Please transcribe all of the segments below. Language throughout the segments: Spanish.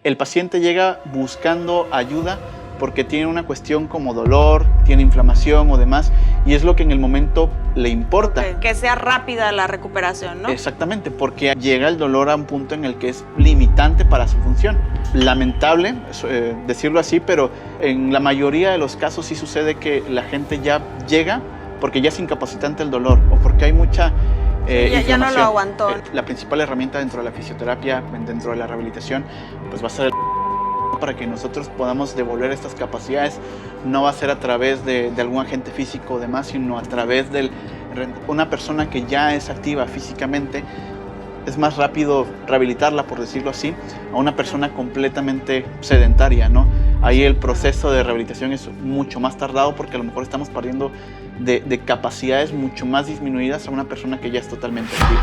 el paciente llega buscando ayuda porque tiene una cuestión como dolor, tiene inflamación o demás, y es lo que en el momento le importa. Okay, que sea rápida la recuperación, ¿no? Exactamente, porque llega el dolor a un punto en el que es limitante para su función. Lamentable decirlo así, pero en la mayoría de los casos sí sucede que la gente ya llega porque ya es incapacitante el dolor o porque hay mucha ya no lo aguantó. La principal herramienta dentro de la fisioterapia, dentro de la rehabilitación, pues va a ser el para que nosotros podamos devolver estas capacidades. No va a ser a través de algún agente físico o demás, sino a través de una persona que ya es activa físicamente. Es más rápido rehabilitarla, por decirlo así, a una persona completamente sedentaria, ¿no? Ahí el proceso de rehabilitación es mucho más tardado porque a lo mejor estamos partiendo de capacidades mucho más disminuidas a una persona que ya es totalmente activa.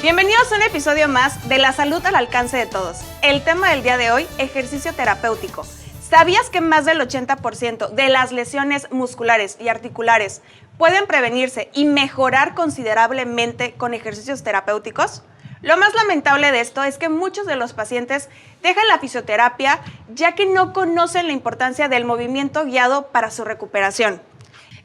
Bienvenidos a un episodio más de La Salud al Alcance de Todos. El tema del día de hoy, ejercicio terapéutico. ¿Sabías que más del 80% de las lesiones musculares y articulares pueden prevenirse y mejorar considerablemente con ejercicios terapéuticos? Lo más lamentable de esto es que muchos de los pacientes dejan la fisioterapia ya que no conocen la importancia del movimiento guiado para su recuperación.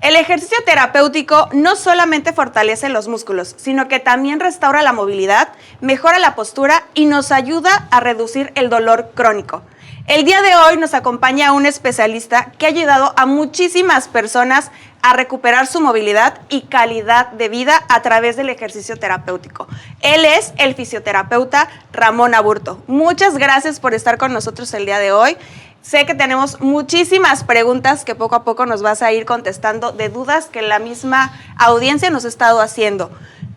El ejercicio terapéutico no solamente fortalece los músculos, sino que también restaura la movilidad, mejora la postura y nos ayuda a reducir el dolor crónico. El día de hoy nos acompaña un especialista que ha ayudado a muchísimas personas a recuperar su movilidad y calidad de vida a través del ejercicio terapéutico. Él es el fisioterapeuta Ramón Aburto. Muchas gracias por estar con nosotros el día de hoy. Sé que tenemos muchísimas preguntas que poco a poco nos vas a ir contestando de dudas que la misma audiencia nos ha estado haciendo.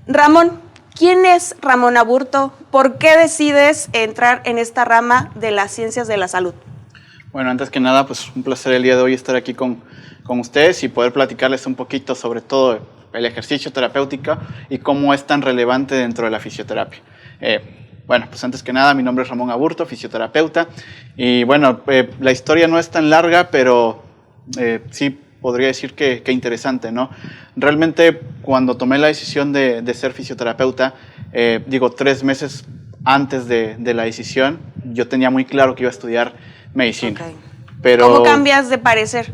Ramón, ¿quién es Ramón Aburto? ¿Por qué decides entrar en esta rama de las ciencias de la salud? Bueno, antes que nada, pues un placer el día de hoy estar aquí con ustedes y poder platicarles un poquito sobre todo el ejercicio terapéutico y cómo es tan relevante dentro de la fisioterapia. Bueno, pues antes que nada, mi nombre es Ramón Aburto, fisioterapeuta. Y bueno, la historia no es tan larga, pero sí podría decir que interesante, ¿no? Realmente, cuando tomé la decisión de ser fisioterapeuta, 3 meses antes de la decisión, yo tenía muy claro que iba a estudiar medicina. Okay. Pero, ¿cómo cambias de parecer?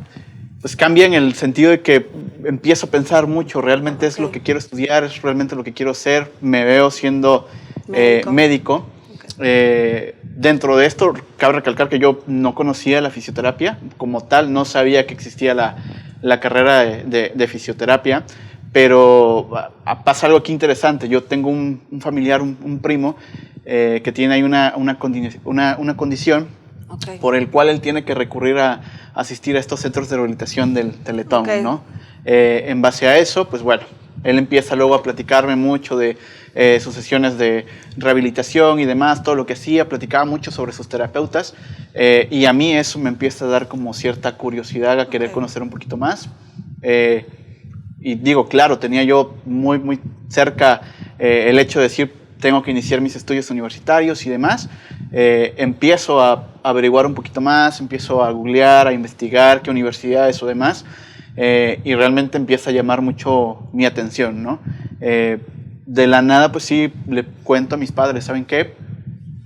Pues cambia en el sentido de que empiezo a pensar mucho, realmente es lo que quiero estudiar, es realmente lo que quiero ser, me veo siendo médico. Okay. Dentro de esto, cabe recalcar que yo no conocía la fisioterapia como tal, no sabía que existía la carrera de fisioterapia, pero pasa algo aquí interesante. Yo tengo un familiar, un primo, que tiene ahí una condición okay, por el cual él tiene que recurrir a asistir a estos centros de rehabilitación del Teletón, okay, ¿no? En base a eso, pues bueno, él empieza luego a platicarme mucho de sus sesiones de rehabilitación y demás, todo lo que hacía, platicaba mucho sobre sus terapeutas, y a mí eso me empieza a dar como cierta curiosidad a querer conocer un poquito más. Y digo, claro, tenía yo muy cerca el hecho de decir, tengo que iniciar mis estudios universitarios y demás. Empiezo a averiguar un poquito más, empiezo a googlear, a investigar qué universidades o demás, y realmente empieza a llamar mucho mi atención, ¿no? De la nada, pues sí, le cuento a mis padres, ¿saben qué?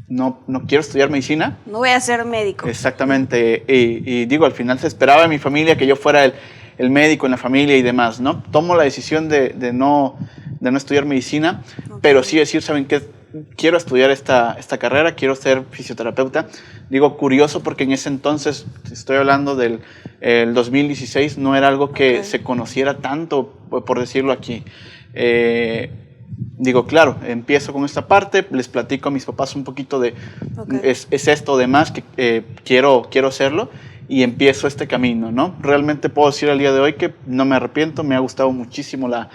No quiero estudiar medicina. No voy a ser médico. Exactamente, y digo, al final se esperaba en mi familia que yo fuera el médico en la familia y demás, ¿no? Tomo la decisión de no estudiar medicina, okay, pero sí decir, ¿saben qué? Quiero estudiar esta carrera, quiero ser fisioterapeuta. Digo, curioso porque en ese entonces, estoy hablando del 2016, no era algo que okay, se conociera tanto, por decirlo aquí. Digo, claro, empiezo con esta parte, les platico a mis papás un poquito de okay, es esto demás que quiero hacerlo, y empiezo este camino, ¿no? Realmente puedo decir al día de hoy que no me arrepiento, me ha gustado muchísimo la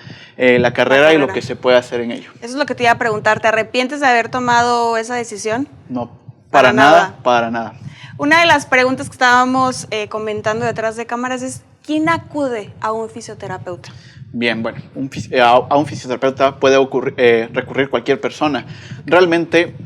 carrera y lo que se puede hacer en ello. Eso es lo que te iba a preguntar, ¿te arrepientes de haber tomado esa decisión? No, para nada. Una de las preguntas que estábamos comentando detrás de cámaras es, ¿quién acude a un fisioterapeuta? Bien, bueno, a un fisioterapeuta puede recurrir cualquier persona. Realmente,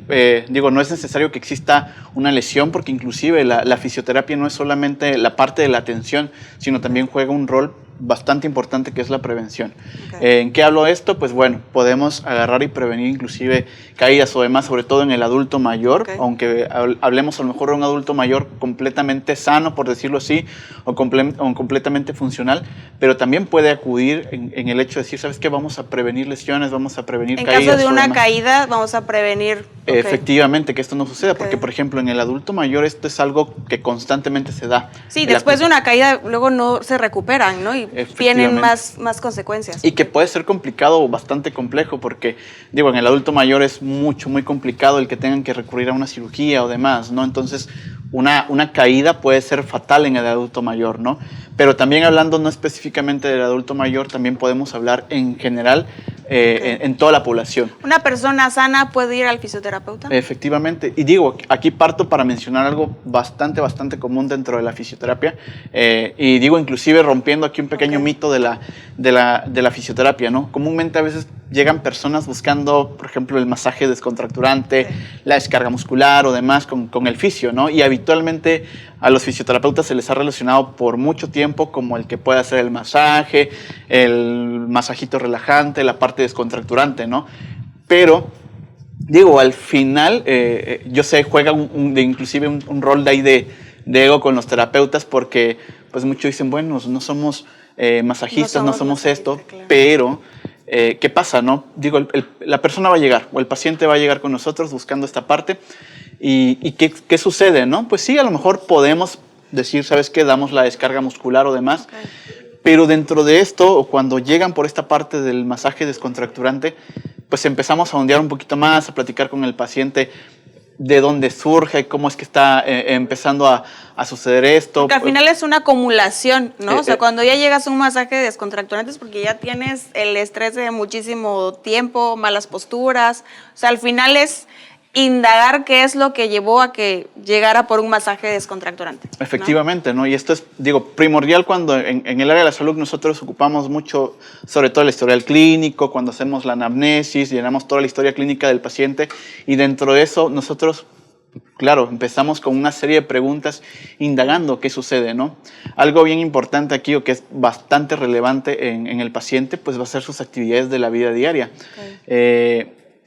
no es necesario que exista una lesión, porque inclusive la fisioterapia no es solamente la parte de la atención, sino también juega un rol bastante importante que es la prevención. ¿En qué hablo esto? Pues bueno, podemos agarrar y prevenir inclusive caídas o demás, sobre todo en el adulto mayor, aunque hablemos a lo mejor de un adulto mayor completamente sano, por decirlo así, o completamente funcional, pero también puede acudir en el hecho de decir, ¿sabes qué? Vamos a prevenir lesiones, vamos a prevenir caídas. En caso de una caída, vamos a prevenir. Efectivamente, que esto no suceda, porque por ejemplo en el adulto mayor esto es algo que constantemente se da. Sí, después de una caída luego no se recuperan, ¿no? Y tienen más consecuencias. Y que puede ser complicado o bastante complejo, porque digo, en el adulto mayor es muy complicado el que tengan que recurrir a una cirugía o demás, ¿no? Entonces una caída puede ser fatal en el adulto mayor, ¿no? Pero también hablando no específicamente del adulto mayor, también podemos hablar en general en toda la población. ¿Una persona sana puede ir al fisioterapeuta? Efectivamente. Y digo, aquí parto para mencionar algo bastante común dentro de la fisioterapia. Y digo, inclusive rompiendo aquí un pequeño mito de la fisioterapia, ¿no? Comúnmente a veces llegan personas buscando, por ejemplo, el masaje descontracturante, la descarga muscular o demás con el fisio, ¿no? Y habitualmente a los fisioterapeutas se les ha relacionado por mucho tiempo como el que puede hacer el masaje, el masajito relajante, la parte descontracturante, ¿no? Pero, digo, al final, yo sé, juega inclusive un rol de ahí de ego con los terapeutas porque, pues, muchos dicen, bueno, no somos masajistas, no somos esto, claro. Pero ¿qué pasa, no? Digo, la persona va a llegar, o el paciente va a llegar con nosotros buscando esta parte, y ¿qué sucede, no? Pues sí, a lo mejor podemos decir, ¿sabes qué? Damos la descarga muscular o demás, pero dentro de esto, o cuando llegan por esta parte del masaje descontracturante, pues empezamos a ondear un poquito más, a platicar con el paciente de dónde surge, cómo es que está empezando a suceder esto. Porque al final es una acumulación, ¿no? O sea, cuando ya llegas a un masaje descontracturante es porque ya tienes el estrés de muchísimo tiempo, malas posturas. O sea, al final es indagar qué es lo que llevó a que llegara por un masaje descontracturante, ¿no? Efectivamente, ¿no? Y esto es, digo, primordial cuando en el área de la salud nosotros ocupamos mucho, sobre todo el historial clínico, cuando hacemos la anamnesis, llenamos toda la historia clínica del paciente, y dentro de eso nosotros, claro, empezamos con una serie de preguntas indagando qué sucede, ¿no? Algo bien importante aquí, o que es bastante relevante en el paciente, pues va a ser sus actividades de la vida diaria.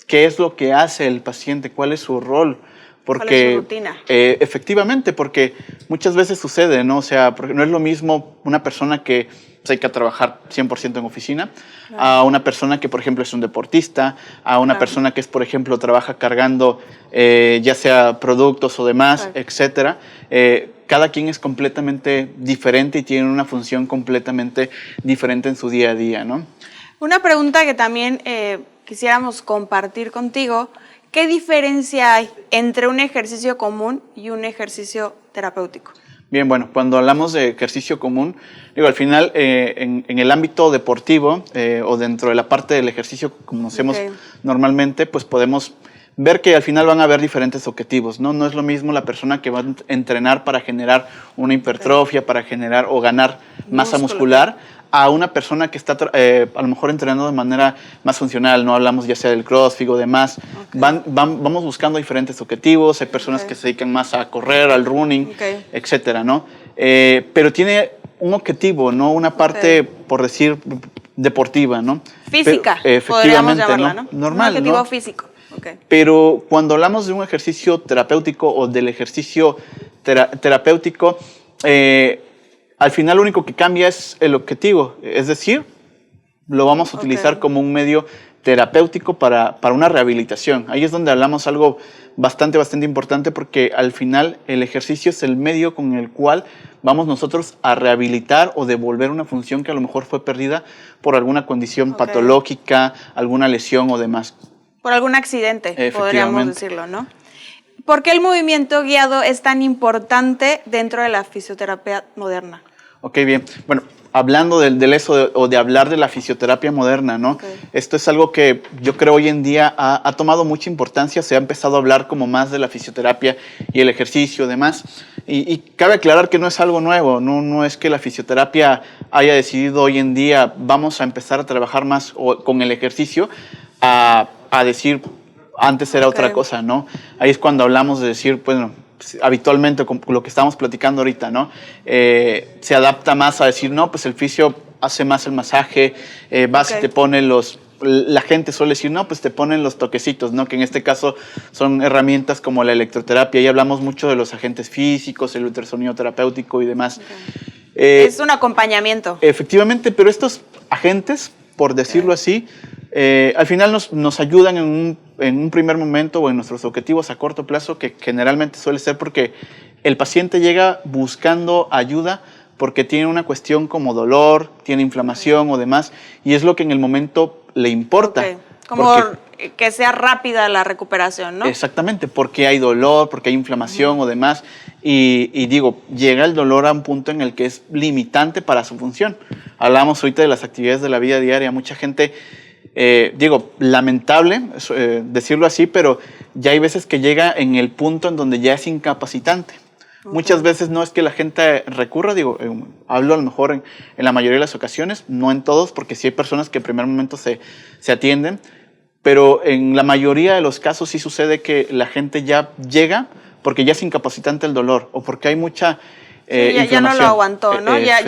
¿Qué es lo que hace el paciente? ¿Cuál es su rol? Porque, ¿cuál es su rutina? Efectivamente, porque muchas veces sucede, ¿no? O sea, porque no es lo mismo una persona que se dedica a trabajar 100% en oficina, a una persona que, por ejemplo, es un deportista, a una persona que es, por ejemplo, trabaja cargando ya sea productos o demás, etcétera. Cada quien es completamente diferente y tiene una función completamente diferente en su día a día, ¿no? Una pregunta que también quisiéramos compartir contigo, ¿qué diferencia hay entre un ejercicio común y un ejercicio terapéutico? Bien, bueno, cuando hablamos de ejercicio común, digo, al final en el ámbito deportivo o dentro de la parte del ejercicio que conocemos normalmente, pues podemos ver que al final van a haber diferentes objetivos, ¿no? No es lo mismo la persona que va a entrenar para generar una hipertrofia, para generar o ganar masa muscular, a una persona que está a lo mejor entrenando de manera más funcional, no hablamos ya sea del CrossFit o demás, vamos buscando diferentes objetivos, hay personas que se dedican más a correr, al running, etcétera, ¿no? Pero tiene un objetivo, ¿no? Una parte, por decir, deportiva, ¿no? Física, podríamos llamarla, ¿no? Normal, un objetivo ¿no? físico. Pero cuando hablamos de un ejercicio terapéutico o del ejercicio terapéutico, al final lo único que cambia es el objetivo, es decir, lo vamos a utilizar como un medio terapéutico para una rehabilitación. Ahí es donde hablamos algo bastante importante, porque al final el ejercicio es el medio con el cual vamos nosotros a rehabilitar o devolver una función que a lo mejor fue perdida por alguna condición patológica, alguna lesión o demás. Por algún accidente, podríamos decirlo, ¿no? ¿Por qué el movimiento guiado es tan importante dentro de la fisioterapia moderna? Ok, bien. Bueno, hablando de eso o de hablar de la fisioterapia moderna, ¿no? Esto es algo que yo creo hoy en día ha tomado mucha importancia, se ha empezado a hablar como más de la fisioterapia y el ejercicio y demás. Y cabe aclarar que no es algo nuevo, no es que la fisioterapia haya decidido hoy en día vamos a empezar a trabajar más con el ejercicio a decir antes era otra cosa, ¿no? Ahí es cuando hablamos de decir, bueno, habitualmente con lo que estamos platicando ahorita, ¿no? Se adapta más a decir, no, pues el fisio hace más el masaje, vas y te pone la gente suele decir, no, pues te ponen los toquecitos, ¿no? Que en este caso son herramientas como la electroterapia, y hablamos mucho de los agentes físicos, el ultrasonido terapéutico y demás. Es un acompañamiento. Efectivamente, pero estos agentes, por decirlo así, al final nos ayudan en un primer momento o en nuestros objetivos a corto plazo, que generalmente suele ser porque el paciente llega buscando ayuda porque tiene una cuestión como dolor, tiene inflamación o demás, y es lo que en el momento le importa. Como que sea rápida la recuperación, ¿no? Exactamente, porque hay dolor, porque hay inflamación o demás, y digo, llega el dolor a un punto en el que es limitante para su función. Hablamos ahorita de las actividades de la vida diaria, mucha gente, lamentable decirlo así, pero ya hay veces que llega en el punto en donde ya es incapacitante. Muchas veces no es que la gente recurra, hablo a lo mejor en la mayoría de las ocasiones, no en todos, porque sí hay personas que en primer momento se atienden, pero en la mayoría de los casos sí sucede que la gente ya llega porque ya es incapacitante el dolor o porque hay mucha inflamación. Ya no lo aguantó, ¿no? Ya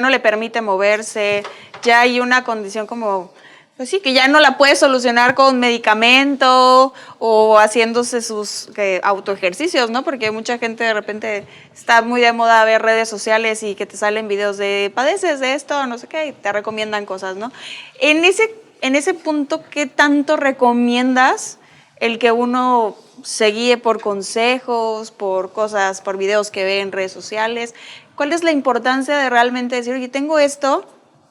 no le permite moverse, ya hay una condición como... Pues sí, que ya no la puede solucionar con medicamento o haciéndose sus autoejercicios, ¿no? Porque mucha gente de repente está muy de moda ver redes sociales y que te salen videos de padeces de esto, no sé qué, y te recomiendan cosas, ¿no? En ese punto, ¿qué tanto recomiendas el que uno se guíe por consejos, por cosas, por videos que ve en redes sociales? ¿Cuál es la importancia de realmente decir, oye, tengo esto,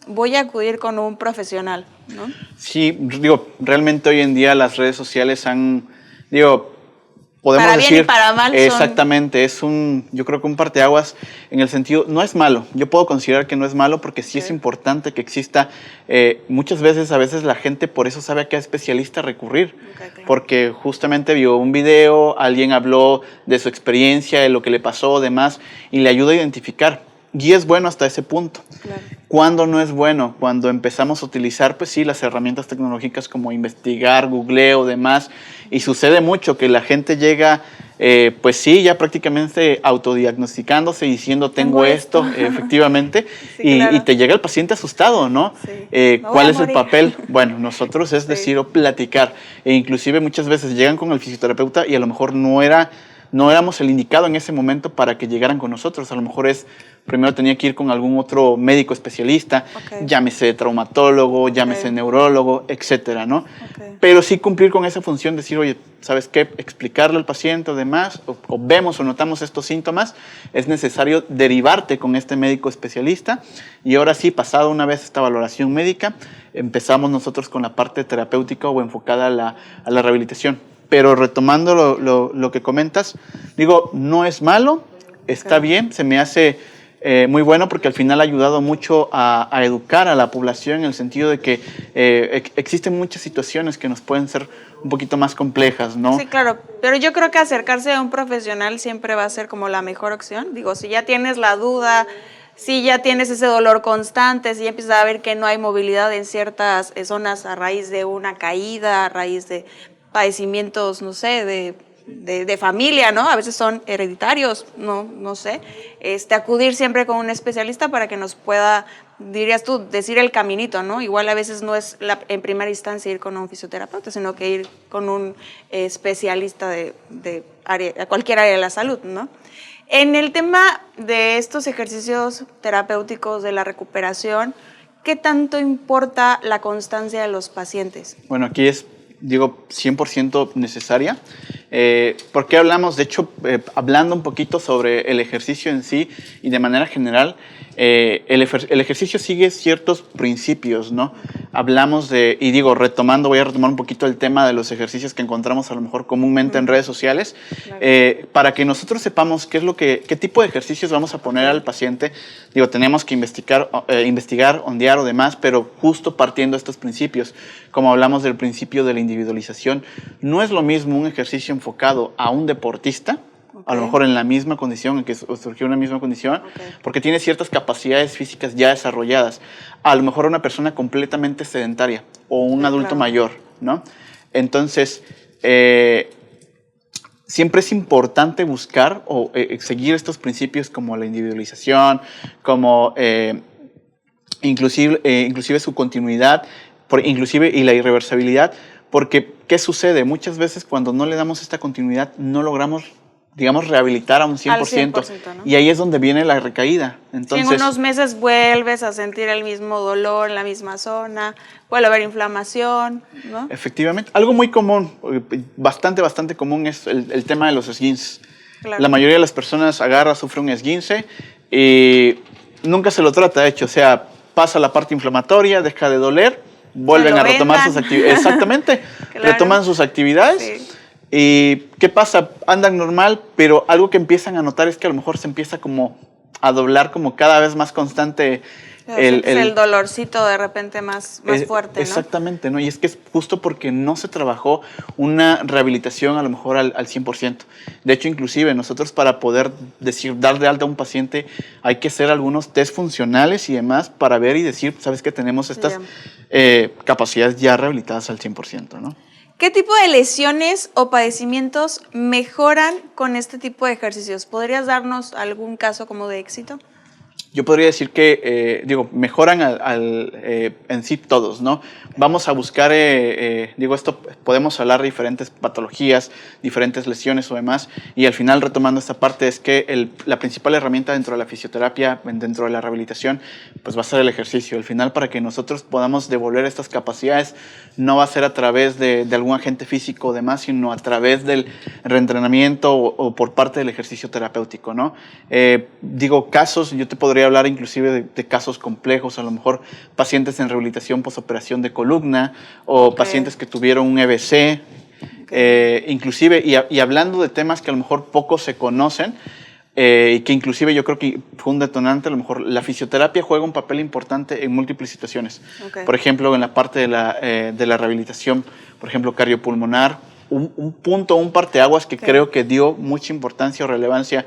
voy a acudir con un profesional, ¿no? Sí, realmente hoy en día las redes sociales podemos para decir, bien y para mal exactamente, yo creo que un parteaguas en el sentido, no es malo, yo puedo considerar que no es malo porque sí es importante que exista, muchas veces, a veces la gente por eso sabe a qué especialista recurrir, claro. Porque justamente vio un video, alguien habló de su experiencia, de lo que le pasó, demás, y le ayuda a identificar. Y es bueno hasta ese punto. Claro. ¿Cuándo no es bueno? Cuando empezamos a utilizar, pues sí, las herramientas tecnológicas como investigar, googleo, demás. Y sucede mucho que la gente llega, pues sí, ya prácticamente autodiagnosticándose, diciendo, tengo esto, efectivamente. Sí, claro. Y te llega el paciente asustado, ¿no? Sí. ¿Cuál es el papel? Bueno, nosotros es decir o platicar. E inclusive muchas veces llegan con el fisioterapeuta y a lo mejor no éramos el indicado en ese momento para que llegaran con nosotros. A lo mejor primero tenía que ir con algún otro médico especialista, llámese traumatólogo, llámese neurólogo, etcétera, ¿no? Pero sí cumplir con esa función, decir, oye, ¿sabes qué? Explicarle al paciente o demás, o vemos o notamos estos síntomas, es necesario derivarte con este médico especialista. Y ahora sí, pasada una vez esta valoración médica, empezamos nosotros con la parte terapéutica o enfocada a la rehabilitación. Pero retomando lo que comentas, no es malo, está bien, se me hace muy bueno porque al final ha ayudado mucho a educar a la población en el sentido de que existen muchas situaciones que nos pueden ser un poquito más complejas, ¿no? Sí, claro, pero yo creo que acercarse a un profesional siempre va a ser como la mejor opción. Si ya tienes la duda, si ya tienes ese dolor constante, si ya empiezas a ver que no hay movilidad en ciertas zonas a raíz de una caída, a raíz de padecimientos, no sé, de familia, ¿no? A veces son hereditarios, no sé. Acudir siempre con un especialista para que nos pueda, dirías tú, decir el caminito, ¿no? Igual a veces no es en primera instancia ir con un fisioterapeuta, sino que ir con un especialista de cualquier área de la salud, ¿no? En el tema de estos ejercicios terapéuticos de la recuperación, ¿qué tanto importa la constancia de los pacientes? Bueno, aquí es 100% necesaria. ¿Por qué hablamos? De hecho, hablando un poquito sobre el ejercicio en sí y de manera general, el ejercicio sigue ciertos principios, ¿no? Hablamos voy a retomar un poquito el tema de los ejercicios que encontramos a lo mejor comúnmente en redes sociales, claro. Para que nosotros sepamos qué tipo de ejercicios vamos a poner al paciente. Tenemos que investigar, ondear o demás, pero justo partiendo de estos principios, como hablamos del principio de la individualización, no es lo mismo un ejercicio enfocado a un deportista, a lo mejor en la misma condición, en que surgió una misma condición, porque tiene ciertas capacidades físicas ya desarrolladas, a lo mejor una persona completamente sedentaria o un adulto mayor, ¿no? Entonces, siempre es importante buscar o seguir estos principios como la individualización, como inclusive su continuidad, inclusive y la irreversibilidad, porque ¿qué sucede? Muchas veces cuando no le damos esta continuidad no logramos, digamos, rehabilitar a un 100%, al 100%, ¿no? Y ahí es donde viene la recaída. Entonces, en unos meses vuelves a sentir el mismo dolor en la misma zona, vuelve a haber inflamación, ¿no? Efectivamente, algo muy común, bastante común es el tema de los esguinces. Claro. La mayoría de las personas sufre un esguince y nunca se lo trata, de hecho, o sea, pasa la parte inflamatoria, deja de doler, vuelven a retomar sus actividades. Exactamente, claro. Retoman sus actividades. Sí. ¿Y qué pasa? Andan normal, pero algo que empiezan a notar es que a lo mejor se empieza como a doblar como cada vez más constante. El dolorcito de repente más fuerte, ¿no? Exactamente, ¿no? Y es que es justo porque no se trabajó una rehabilitación a lo mejor al 100%. De hecho, inclusive nosotros para poder dar de alta a un paciente hay que hacer algunos test funcionales y demás para ver y decir, sabes que tenemos estas capacidades ya rehabilitadas al 100%, ¿no? ¿Qué tipo de lesiones o padecimientos mejoran con este tipo de ejercicios? ¿Podrías darnos algún caso como de éxito? Yo podría decir que, mejoran en sí todos, ¿no? Vamos a buscar, esto podemos hablar de diferentes patologías, diferentes lesiones o demás, y al final, retomando esta parte, es que la principal herramienta dentro de la fisioterapia, dentro de la rehabilitación, pues va a ser el ejercicio. Al final, para que nosotros podamos devolver estas capacidades, no va a ser a través de algún agente físico o demás, sino a través del reentrenamiento o por parte del ejercicio terapéutico, ¿no? Casos, yo te podría hablar inclusive de casos complejos, a lo mejor pacientes en rehabilitación posoperación de columna o pacientes que tuvieron un EBC, inclusive, y hablando de temas que a lo mejor poco se conocen, y que inclusive yo creo que fue un detonante, a lo mejor la fisioterapia juega un papel importante en múltiples situaciones. Por ejemplo, en la parte de la rehabilitación, por ejemplo, cardiopulmonar, un parteaguas que creo que dio mucha importancia o relevancia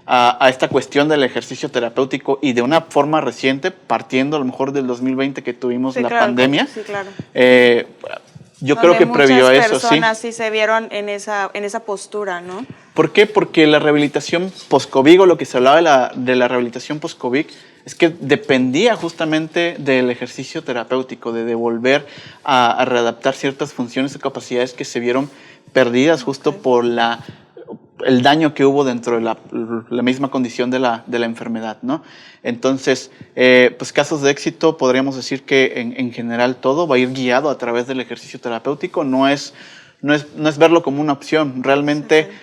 a esta cuestión del ejercicio terapéutico y de una forma reciente, partiendo a lo mejor del 2020 que tuvimos la pandemia. Sí, claro. Yo creo que previo a eso, muchas personas sí se vieron en esa postura, ¿no? ¿Por qué? Porque la rehabilitación post-COVID, o lo que se hablaba de la rehabilitación post-COVID, es que dependía justamente del ejercicio terapéutico, de devolver a readaptar ciertas funciones o capacidades que se vieron perdidas justo por el daño que hubo dentro de la misma condición de la enfermedad, ¿no? Entonces, pues casos de éxito, podríamos decir que en general todo va a ir guiado a través del ejercicio terapéutico, no es verlo como una opción, realmente. Sí.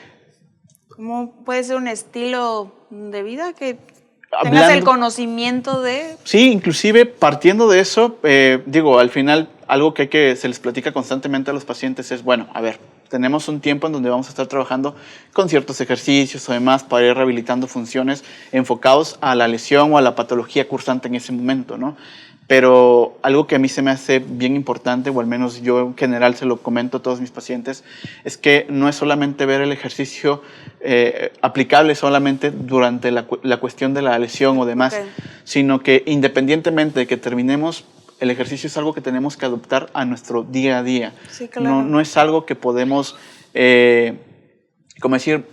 ¿Cómo puede ser un estilo de vida que tengas el conocimiento de? Sí, inclusive partiendo de eso, al final algo que se les platica constantemente a los pacientes es, bueno, a ver, tenemos un tiempo en donde vamos a estar trabajando con ciertos ejercicios o demás para ir rehabilitando funciones enfocados a la lesión o a la patología cursante en ese momento, ¿no? Pero algo que a mí se me hace bien importante, o al menos yo en general se lo comento a todos mis pacientes, es que no es solamente ver el ejercicio aplicable solamente durante la cuestión de la lesión o demás, sino que independientemente de que terminemos, el ejercicio es algo que tenemos que adoptar a nuestro día a día. Sí, claro. No es algo que podemos, como decir,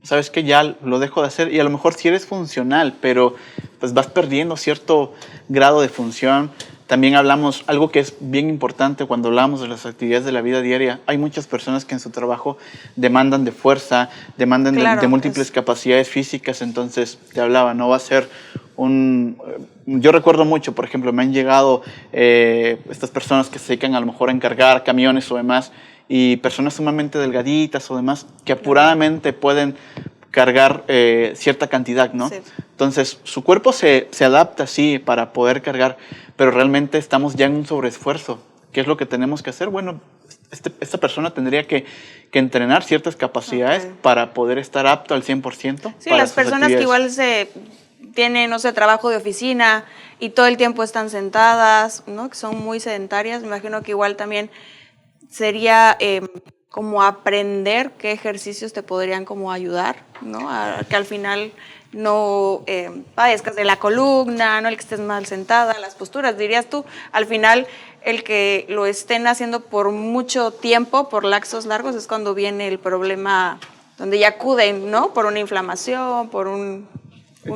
sabes que ya lo dejo de hacer, y a lo mejor sí eres funcional, pero pues vas perdiendo cierto grado de función. También hablamos, algo que es bien importante cuando hablamos de las actividades de la vida diaria, hay muchas personas que en su trabajo demandan de fuerza, demandan de múltiples capacidades físicas, entonces te hablaba, no va a ser yo recuerdo mucho, por ejemplo, me han llegado estas personas que se dedican a lo mejor a encargar camiones o demás, y personas sumamente delgaditas o demás que apuradamente pueden cargar cierta cantidad, ¿no? Sí. Entonces, su cuerpo se adapta, sí, para poder cargar, pero realmente estamos ya en un sobreesfuerzo. ¿Qué es lo que tenemos que hacer? Bueno, esta persona tendría que entrenar ciertas capacidades para poder estar apto al 100%. Sí, las personas que igual tienen, trabajo de oficina y todo el tiempo están sentadas, ¿no? Que son muy sedentarias, me imagino que igual también sería como aprender qué ejercicios te podrían como ayudar, ¿no? A que al final no padezcas de la columna, no el que estés mal sentada, las posturas, dirías tú, al final el que lo estén haciendo por mucho tiempo, por lapsos largos, es cuando viene el problema, donde ya acuden, ¿no? Por una inflamación, por un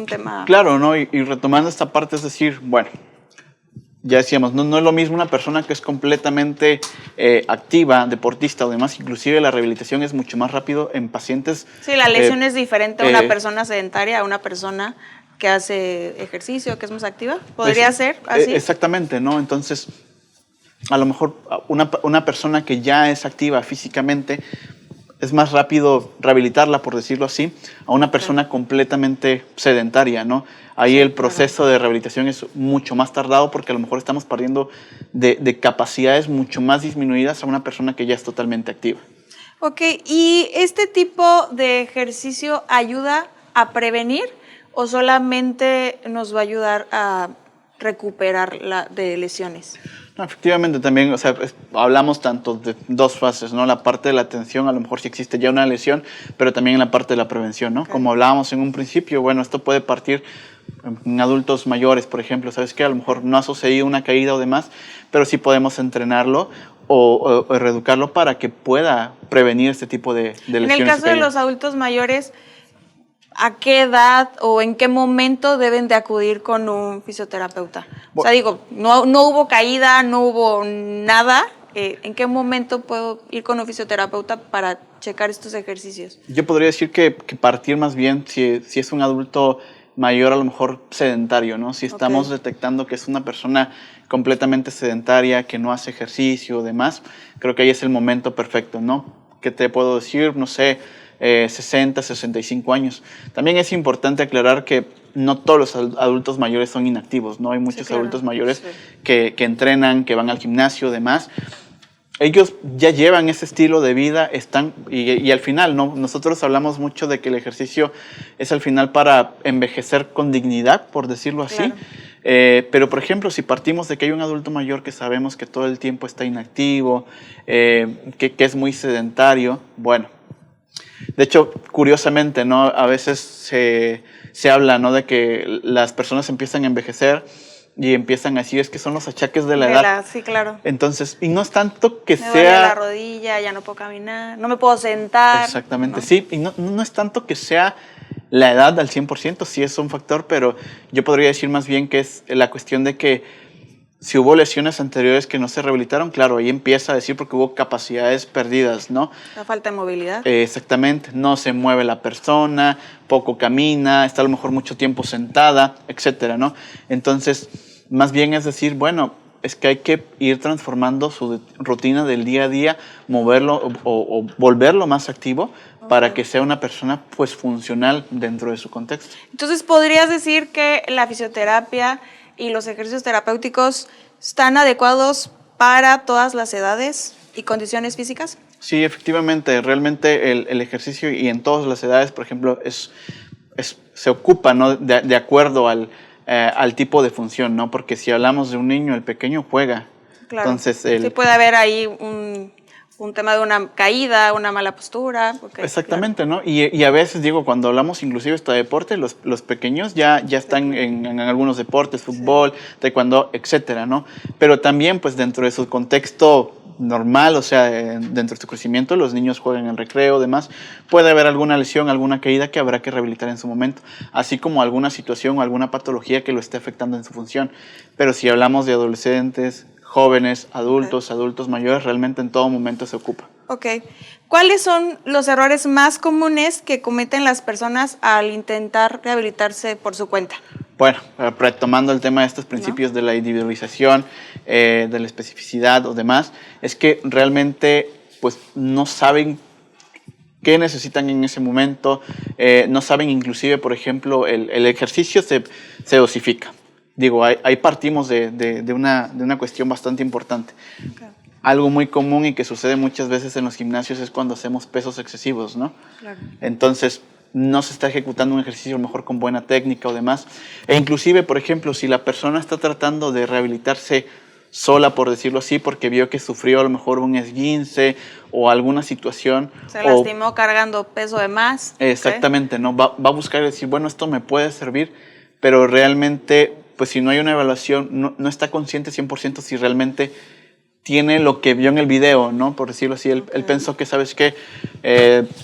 tema. Claro, ¿no? Y retomando esta parte, es decir, bueno, ya decíamos, no es lo mismo una persona que es completamente activa, deportista o demás, inclusive la rehabilitación es mucho más rápido en pacientes. Sí, la lesión es diferente a una persona sedentaria a una persona que hace ejercicio, que es más activa. ¿Podría ser así? Exactamente, ¿no? Entonces, a lo mejor una persona que ya es activa físicamente, es más rápido rehabilitarla, por decirlo así, a una persona completamente sedentaria, ¿no? Ahí el proceso de rehabilitación es mucho más tardado porque a lo mejor estamos partiendo de capacidades mucho más disminuidas a una persona que ya es totalmente activa. Ok, ¿y este tipo de ejercicio ayuda a prevenir o solamente nos va a ayudar a recuperar de lesiones? No, efectivamente también, o sea, hablamos tanto de dos fases, ¿no? La parte de la atención, a lo mejor si existe ya una lesión, pero también en la parte de la prevención, ¿no? Okay. Como hablábamos en un principio, bueno, esto puede partir en adultos mayores, por ejemplo, ¿sabes qué? A lo mejor no ha sucedido una caída o demás, pero sí podemos entrenarlo o reeducarlo para que pueda prevenir este tipo de lesiones. En el caso de los adultos mayores, ¿a qué edad o en qué momento deben de acudir con un fisioterapeuta? O sea, digo, no hubo caída, no hubo nada. ¿En qué momento puedo ir con un fisioterapeuta para checar estos ejercicios? Yo podría decir que partir más bien, si es un adulto mayor, a lo mejor sedentario, ¿no? Si estamos detectando que es una persona completamente sedentaria, que no hace ejercicio o demás, creo que ahí es el momento perfecto, ¿no? ¿Qué te puedo decir? No sé, 60, 65 años. También es importante aclarar que no todos los adultos mayores son inactivos, ¿no? Hay muchos adultos mayores que entrenan, que van al gimnasio, demás. Ellos ya llevan ese estilo de vida, están y al final, ¿no? Nosotros hablamos mucho de que el ejercicio es al final para envejecer con dignidad, por decirlo así. Pero, por ejemplo, si partimos de que hay un adulto mayor que sabemos que todo el tiempo está inactivo, que es muy sedentario, bueno. De hecho, curiosamente, ¿no? A veces se habla, ¿no? De que las personas empiezan a envejecer y empiezan a decir, es que son los achaques de la edad. Sí, claro. Entonces, y no es tanto que me duele la rodilla, ya no puedo caminar, no me puedo sentar. Exactamente, ¿no? Sí, y no es tanto que sea la edad al 100%, sí es un factor, pero yo podría decir más bien que es la cuestión de que si hubo lesiones anteriores que no se rehabilitaron, claro, ahí empieza a decir porque hubo capacidades perdidas, ¿no? La falta de movilidad. Exactamente, no se mueve la persona, poco camina, está a lo mejor mucho tiempo sentada, etcétera, ¿no? Entonces, más bien es decir, bueno, es que hay que ir transformando su rutina del día a día, moverlo o volverlo más activo para que sea una persona pues funcional dentro de su contexto. Entonces, ¿podrías decir que la fisioterapia y los ejercicios terapéuticos están adecuados para todas las edades y condiciones físicas? Sí, efectivamente, realmente el ejercicio y en todas las edades, por ejemplo, se ocupa, ¿no? de acuerdo al tipo de función, ¿no? Porque si hablamos de un niño, el pequeño juega. Claro. Entonces, sí puede haber ahí un tema de una caída, una mala postura. Exactamente, claro. ¿No? Y a veces, digo, cuando hablamos inclusive hasta de deporte, los pequeños ya están en algunos deportes, fútbol, taekwondo, etcétera, ¿no? Pero también, pues, dentro de su contexto normal, o sea, dentro de su crecimiento, los niños juegan en recreo, demás, puede haber alguna lesión, alguna caída que habrá que rehabilitar en su momento, así como alguna situación o alguna patología que lo esté afectando en su función. Pero si hablamos de adolescentes, jóvenes, adultos mayores, realmente en todo momento se ocupa. Ok. ¿Cuáles son los errores más comunes que cometen las personas al intentar rehabilitarse por su cuenta? Bueno, retomando el tema de estos principios de la individualización, de la especificidad o demás, es que realmente pues, no saben qué necesitan en ese momento, no saben inclusive, por ejemplo, el ejercicio se dosifica. Digo, ahí partimos de una cuestión bastante importante. Okay. Algo muy común y que sucede muchas veces en los gimnasios es cuando hacemos pesos excesivos, ¿no? Claro. Entonces, no se está ejecutando un ejercicio a lo mejor con buena técnica o demás. E inclusive, por ejemplo, si la persona está tratando de rehabilitarse sola, por decirlo así, porque vio que sufrió a lo mejor un esguince o alguna situación. Se lastimó cargando peso de más. Exactamente, ¿no? Va a buscar decir, bueno, esto me puede servir, pero realmente, pues si no hay una evaluación, no está consciente 100% si realmente tiene lo que vio en el video, ¿no? Por decirlo así, él pensó que, ¿sabes qué?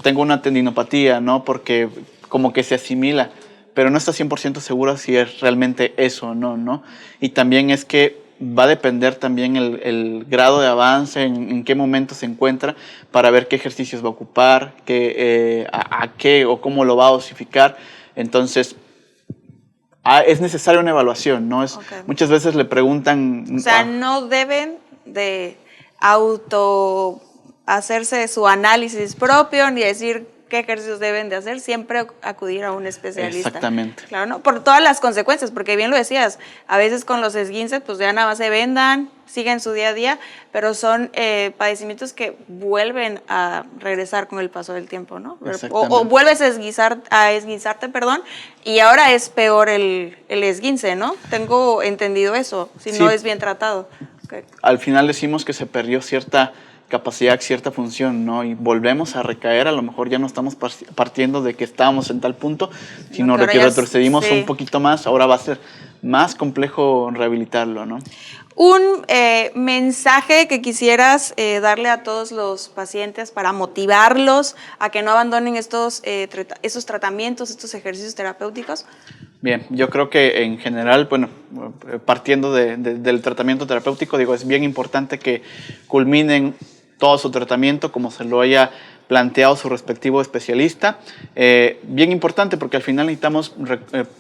Tengo una tendinopatía, ¿no? Porque como que se asimila, pero no está 100% seguro si es realmente eso o no, ¿no? Y también es que va a depender también el grado de avance, en qué momento se encuentra, para ver qué ejercicios va a ocupar, a qué o cómo lo va a dosificar. Entonces, es necesaria una evaluación, ¿no? Muchas veces le preguntan... O sea, no deben de auto hacerse su análisis propio ni decir qué ejercicios deben de hacer, siempre acudir a un especialista. Exactamente. Claro, ¿no? Por todas las consecuencias, porque bien lo decías, a veces con los esguinces pues ya nada más se vendan, siguen su día a día, pero son padecimientos que vuelven a regresar con el paso del tiempo, ¿no? O vuelves a esguinzarte, y ahora es peor el esguince, ¿no? Tengo entendido eso, si no es bien tratado. Okay. Al final decimos que se perdió cierta capacidad, cierta función, ¿no? Y volvemos a recaer, a lo mejor ya no estamos partiendo de que estábamos en tal punto, sino de que retrocedimos un poquito más, ahora va a ser más complejo rehabilitarlo, ¿no? Un mensaje que quisieras darle a todos los pacientes para motivarlos a que no abandonen esos tratamientos, estos ejercicios terapéuticos. Bien, yo creo que en general, bueno, partiendo del tratamiento terapéutico, digo, es bien importante que culminen todo su tratamiento como se lo haya planteado su respectivo especialista. Bien importante porque al final necesitamos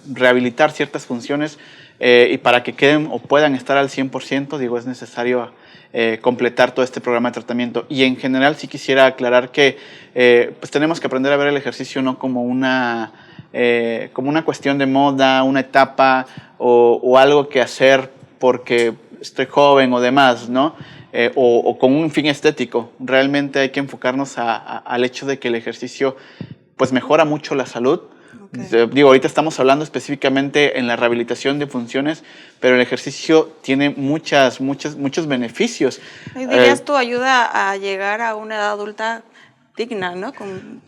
rehabilitar ciertas funciones y para que queden o puedan estar al 100%, digo, es necesario completar todo este programa de tratamiento. Y en general sí quisiera aclarar que pues tenemos que aprender a ver el ejercicio no como una cuestión de moda, una etapa o algo que hacer porque estoy joven o demás, ¿no? O con un fin estético. Realmente hay que enfocarnos al hecho de que el ejercicio pues mejora mucho la salud. Okay. Digo, ahorita estamos hablando específicamente en la rehabilitación de funciones, pero el ejercicio tiene muchos beneficios. ¿Dirías tú ayuda a llegar a una edad adulta digna, ¿no?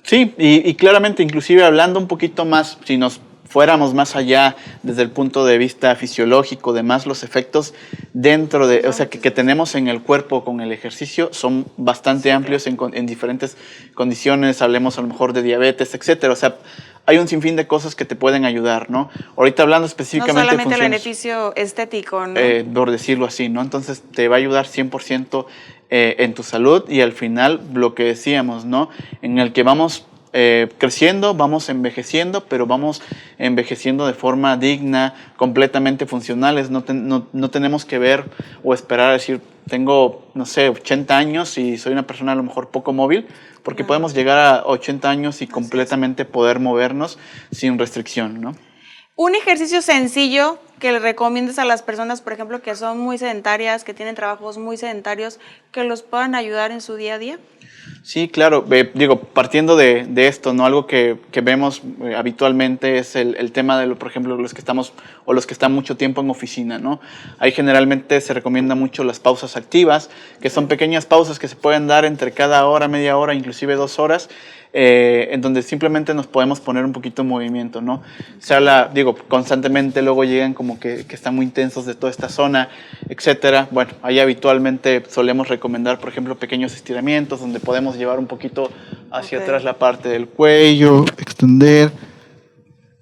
Sí, y claramente, inclusive hablando un poquito más, si nos fuéramos más allá desde el punto de vista fisiológico, demás, los efectos dentro de, o sea, que tenemos en el cuerpo con el ejercicio son bastante amplios en diferentes condiciones, hablemos a lo mejor de diabetes, etcétera. O sea, hay un sinfín de cosas que te pueden ayudar, ¿no? Ahorita hablando específicamente no solamente el beneficio estético, ¿no? Por decirlo así, ¿no? Entonces te va a ayudar 100% en tu salud y al final lo que decíamos, ¿no? En el que vamos creciendo, vamos envejeciendo, pero vamos envejeciendo de forma digna, completamente funcionales. No tenemos que ver o esperar a decir, tengo, no sé, 80 años y soy una persona a lo mejor poco móvil, porque podemos llegar a 80 años y completamente poder movernos sin restricción, ¿no? Un ejercicio sencillo que le recomiendes a las personas, por ejemplo, que son muy sedentarias, que tienen trabajos muy sedentarios, que los puedan ayudar en su día a día. Sí, claro. Digo, partiendo de esto, ¿no? Algo que vemos habitualmente es el tema de, por ejemplo, los que están mucho tiempo en oficina, ¿no? Ahí generalmente se recomienda mucho las pausas activas, que son pequeñas pausas que se pueden dar entre cada hora, media hora, inclusive 2 horas, en donde simplemente nos podemos poner un poquito en movimiento, ¿no? Se habla, digo, constantemente luego llegan como que están muy intensos de toda esta zona, etcétera. Bueno, ahí habitualmente solemos recomendar, por ejemplo, pequeños estiramientos donde podemos llevar un poquito hacia atrás la parte del cuello, extender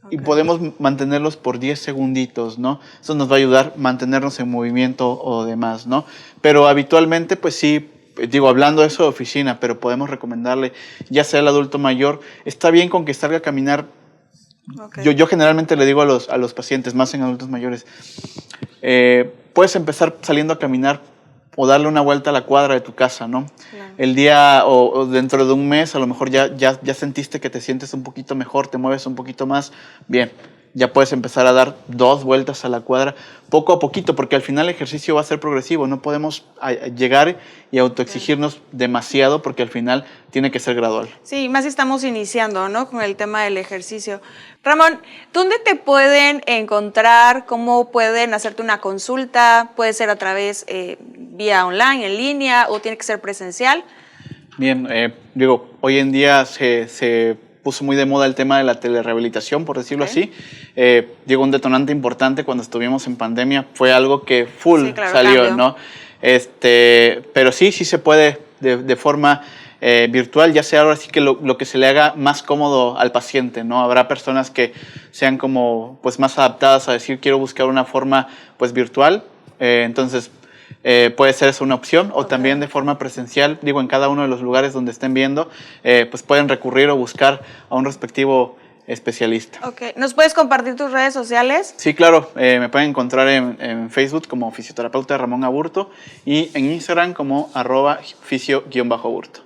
y podemos mantenerlos por 10 segunditos, ¿no? Eso nos va a ayudar a mantenernos en movimiento o demás, ¿no? Pero habitualmente, pues sí, digo, hablando de eso de oficina, pero podemos recomendarle, ya sea el adulto mayor, está bien con que salga a caminar. Yo generalmente le digo a los pacientes, más en adultos mayores, puedes empezar saliendo a caminar o darle una vuelta a la cuadra de tu casa, ¿no? Claro. El día o dentro de un mes a lo mejor ya sentiste que te sientes un poquito mejor, te mueves un poquito más, bien. Ya puedes empezar a dar 2 vueltas a la cuadra poco a poquito, porque al final el ejercicio va a ser progresivo. No podemos llegar y autoexigirnos demasiado, porque al final tiene que ser gradual. Sí, más si estamos iniciando, ¿no? Con el tema del ejercicio. Ramón, ¿dónde te pueden encontrar? ¿Cómo pueden hacerte una consulta? ¿Puede ser a través vía online, en línea, o tiene que ser presencial? Bien, digo, hoy en día se puso muy de moda el tema de la telerehabilitación, por decirlo así. Digo, un detonante importante cuando estuvimos en pandemia fue algo que salió, cambio, ¿no? Pero sí se puede de forma virtual, ya sea ahora sí que lo que se le haga más cómodo al paciente, ¿no? Habrá personas que sean como pues más adaptadas a decir quiero buscar una forma pues virtual, Entonces, puede ser eso una opción, o también de forma presencial, digo, en cada uno de los lugares donde estén viendo, pues pueden recurrir o buscar a un respectivo especialista. Ok, ¿nos puedes compartir tus redes sociales? Sí, claro, me pueden encontrar en Facebook como fisioterapeuta Ramón Aburto y en Instagram como @fisio_aburto.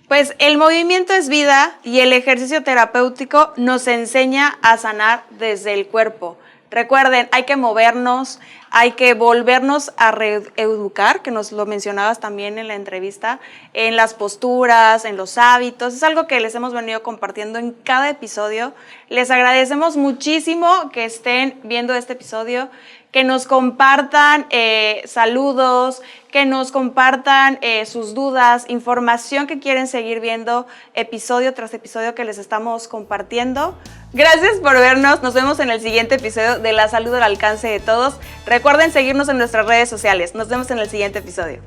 Pues el movimiento es vida y el ejercicio terapéutico nos enseña a sanar desde el cuerpo. Recuerden, hay que movernos, hay que volvernos a reeducar, que nos lo mencionabas también en la entrevista, en las posturas, en los hábitos. Es algo que les hemos venido compartiendo en cada episodio. Les agradecemos muchísimo que estén viendo este episodio, que nos compartan saludos, que nos compartan sus dudas, información que quieren seguir viendo episodio tras episodio que les estamos compartiendo. Gracias por vernos, nos vemos en el siguiente episodio de La Salud al Alcance de Todos. Recuerden seguirnos en nuestras redes sociales, nos vemos en el siguiente episodio.